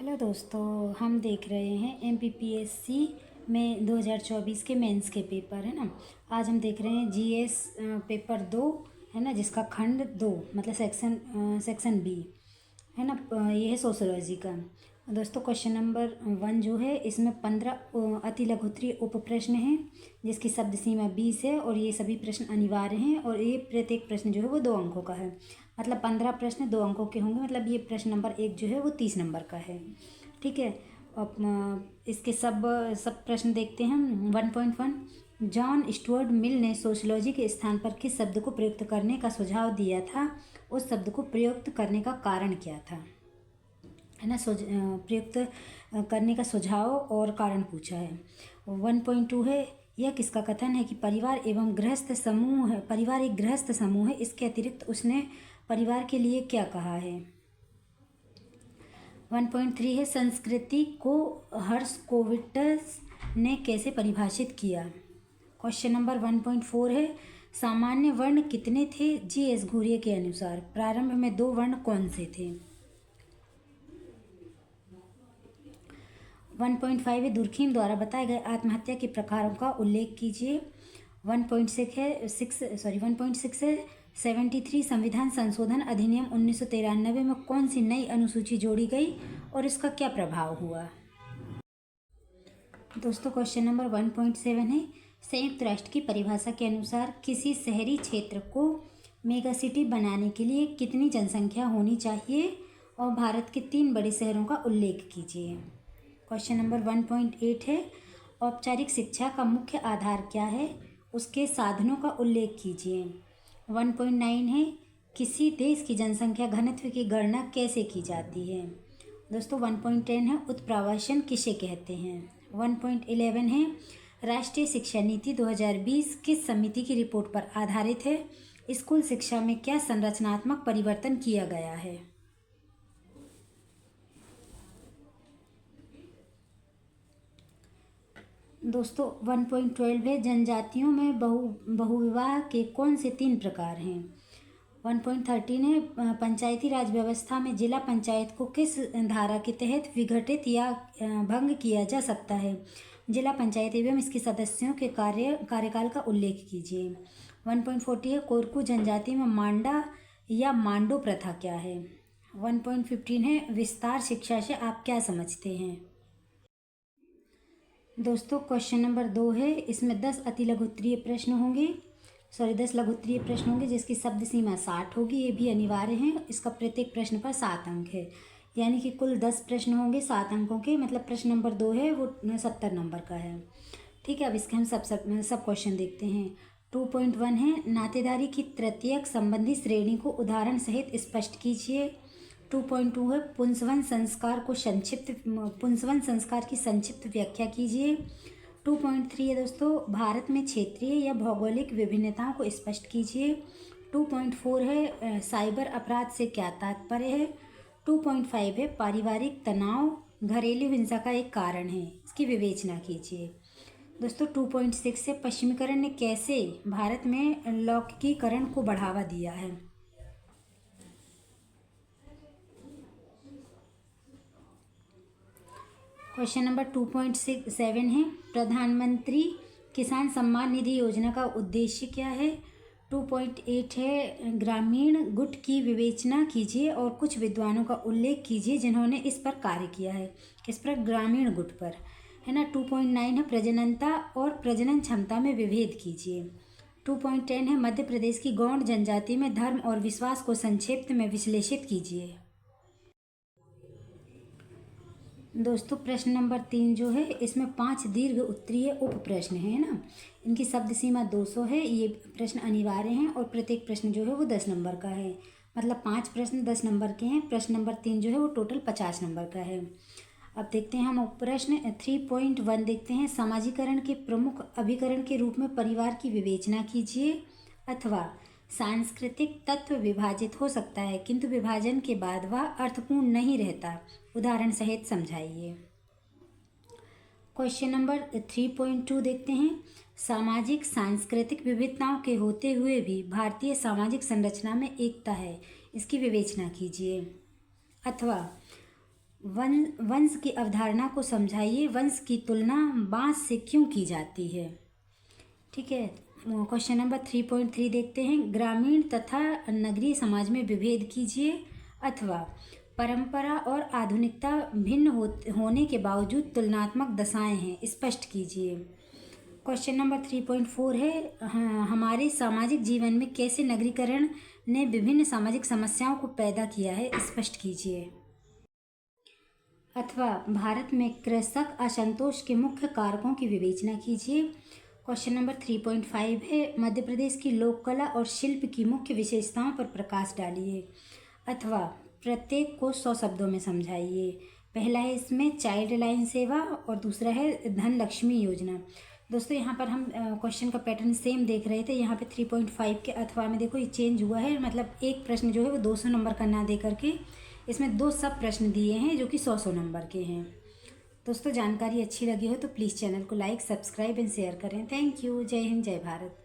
Hello दोस्तों, हम देख रहे हैं एमपीपीएससी में 2024 के मेंस के पेपर है ना। आज हम देख रहे हैं जीएस पेपर 2 है ना, जिसका खंड 2 मतलब सेक्शन बी है ना। ये है सोशोलॉजी का। दोस्तों क्वेश्चन नंबर 1 जो है, इसमें 15 अति लघुत्तरीय उप प्रश्न हैं जिसकी शब्द सीमा 20 है और ये सभी प्रश्न अनिवार्य हैं और ये प्रत्येक प्रश्न जो है वो 2 अंकों का है। मतलब 15 प्रश्न 2 अंकों के होंगे। मतलब ये प्रश्न नंबर 1 जो है वो 30 नंबर का है। ठीक है। अब इसके सब सब प्रश्न देखते हैं हम। 1.1, जॉन स्टुअर्ट मिल ने सोशियोलॉजी के स्थान पर किस शब्द को प्रयुक्त करने का सुझाव दिया था? उस शब्द को प्रयुक्त करने का कारण क्या था, है ना। प्रयुक्त करने का सुझाव और कारण पूछा है। 1.2 है, यह किसका कथन है कि परिवार एक गृहस्थ समूह है। इसके अतिरिक्त उसने परिवार के लिए क्या कहा है? 1.3 है, संस्कृति को हर्स्कोविट्ज़ ने कैसे परिभाषित किया? क्वेश्चन नंबर 1.4 है, सामान्य वर्ण कितने थे जी.एस. घुरिये के अनुसार? प्रारंभ में 2 वर्ण कौन से थे? 1.5 है, दुर्खीम द्वारा बताए गए आत्महत्या के प्रकारों का उल्लेख कीजिए। 1.6 है, 73 संविधान संशोधन अधिनियम 1993 में कौन सी नई अनुसूची जोड़ी गई और इसका क्या प्रभाव हुआ? दोस्तों क्वेश्चन नंबर 1.7 है, संयुक्त राष्ट्र की परिभाषा के अनुसार किसी शहरी क्षेत्र को मेगा सिटी बनाने के लिए कितनी जनसंख्या होनी चाहिए और भारत के 3 बड़े शहरों का उल्लेख कीजिए। क्वेश्चन नंबर 1.8 है, औपचारिक शिक्षा का मुख्य आधार क्या है? उसके साधनों का उल्लेख कीजिए। 1.9 है, किसी देश की जनसंख्या घनत्व की गणना कैसे की जाती है? दोस्तों 1.10 है, उत्प्रावासन किसे कहते हैं? 1.11 है, राष्ट्रीय शिक्षा नीति 2020 किस समिति की रिपोर्ट पर आधारित है? स्कूल शिक्षा में क्या संरचनात्मक परिवर्तन किया गया है? दोस्तों 1.12 है, जनजातियों में बहुविवाह के कौन से 3 प्रकार हैं? 1.13 है, पंचायती राज व्यवस्था में जिला पंचायत को किस धारा के तहत विघटित या भंग किया जा सकता है? जिला पंचायत एवं इसके सदस्यों के कार्यकाल का उल्लेख कीजिए। 1.40 है, कोरकू जनजाति में मांडा या मांडो प्रथा क्या है? 1.15 है, विस्तार शिक्षा से आप क्या समझते हैं? दोस्तों क्वेश्चन नंबर 2 है, इसमें 10 अति लघुत्तरीय प्रश्न होंगे 10 लघुत्तरीय प्रश्न होंगे जिसकी शब्द सीमा 60 होगी। ये भी अनिवार्य है। इसका प्रत्येक प्रश्न पर 7 अंक है, यानी कि कुल 10 प्रश्न होंगे 7 अंकों के। मतलब प्रश्न नंबर 2 है वो 70 नंबर का है। ठीक है। अब इसके हम सब क्वेश्चन देखते हैं। 2.1 है, नातेदारी की तृतीयक संबंधी श्रेणी को उदाहरण सहित स्पष्ट कीजिए। 2.2 है, पुंसवन संस्कार की संक्षिप्त व्याख्या कीजिए। 2.3 है दोस्तों, भारत में क्षेत्रीय या भौगोलिक विभिन्नताओं को स्पष्ट कीजिए। 2.4 है, साइबर अपराध से क्या तात्पर्य है? 2.5 है, पारिवारिक तनाव घरेलू हिंसा का एक कारण है, इसकी विवेचना कीजिए। दोस्तों 2.6 है, पश्चिमीकरण ने कैसे भारत में लौकिकीकरण को बढ़ावा दिया है? क्वेश्चन नंबर 2.7 है, प्रधानमंत्री किसान सम्मान निधि योजना का उद्देश्य क्या है? 2.8 है, ग्रामीण गुट की विवेचना कीजिए और कुछ विद्वानों का उल्लेख कीजिए जिन्होंने इस पर कार्य किया है। किस पर? ग्रामीण गुट पर, है ना। 2.9 है, प्रजननता और प्रजनन क्षमता में विभेद कीजिए। 2.10 है, मध्य प्रदेश की गौंड जनजाति में धर्म और विश्वास को संक्षिप्त में विश्लेषित कीजिए। दोस्तों प्रश्न नंबर 3 जो है, इसमें 5 दीर्घ उत्तरीय उप प्रश्न है ना। इनकी शब्द सीमा 200 है। ये प्रश्न अनिवार्य हैं और प्रत्येक प्रश्न जो है वो 10 नंबर का है। मतलब 5 प्रश्न 10 नंबर के हैं। प्रश्न नंबर 3 जो है वो टोटल 50 नंबर का है। अब देखते हैं हम प्रश्न 3.1 देखते हैं, समाजीकरण के प्रमुख अभिकरण के रूप में परिवार की विवेचना कीजिए। अथवा सांस्कृतिक तत्व विभाजित हो सकता है किंतु विभाजन के बाद वह अर्थपूर्ण नहीं रहता, उदाहरण सहित समझाइए। क्वेश्चन नंबर 3.2 देखते हैं, सामाजिक सांस्कृतिक विविधताओं के होते हुए भी भारतीय सामाजिक संरचना में एकता है, इसकी विवेचना कीजिए। अथवा वंश की अवधारणा को समझाइए। वंश की तुलना बांस से क्यों की जाती है? ठीक है। क्वेश्चन नंबर 3.3 देखते हैं। ग्रामीण तथा नगरीय समाज में विभेद कीजिए, अथवा परंपरा और आधुनिकता भिन्न होने के बावजूद तुलनात्मक दशाएं हैं, स्पष्ट कीजिए। क्वेश्चन नंबर 3.4 है, हमारे सामाजिक जीवन में कैसे नगरीकरण ने विभिन्न सामाजिक समस्याओं को पैदा किया है, स्पष्ट कीजिए। अथवा भारत में कृषक असंतोष के मुख्य कारकों की विवेचना कीजिए। क्वेश्चन नंबर 3.5 है, मध्य प्रदेश की लोक कला और शिल्प की मुख्य विशेषताओं पर प्रकाश डालिए, अथवा प्रत्येक को 100 शब्दों में समझाइए। पहला है इसमें चाइल्ड लाइन सेवा और दूसरा है धन लक्ष्मी योजना। दोस्तों यहाँ पर हम क्वेश्चन का पैटर्न सेम देख रहे थे। यहाँ पे 3.5 के अथवा में देखो ये चेंज हुआ है, मतलब एक प्रश्न जो है वो 200 नंबर का ना दे करके इसमें 2 सब प्रश्न दिए हैं जो कि 100 नंबर के हैं। दोस्तों जानकारी अच्छी लगी हो तो प्लीज़ चैनल को लाइक, सब्सक्राइब एंड शेयर करें। Thank you. जय हिंद, जय भारत।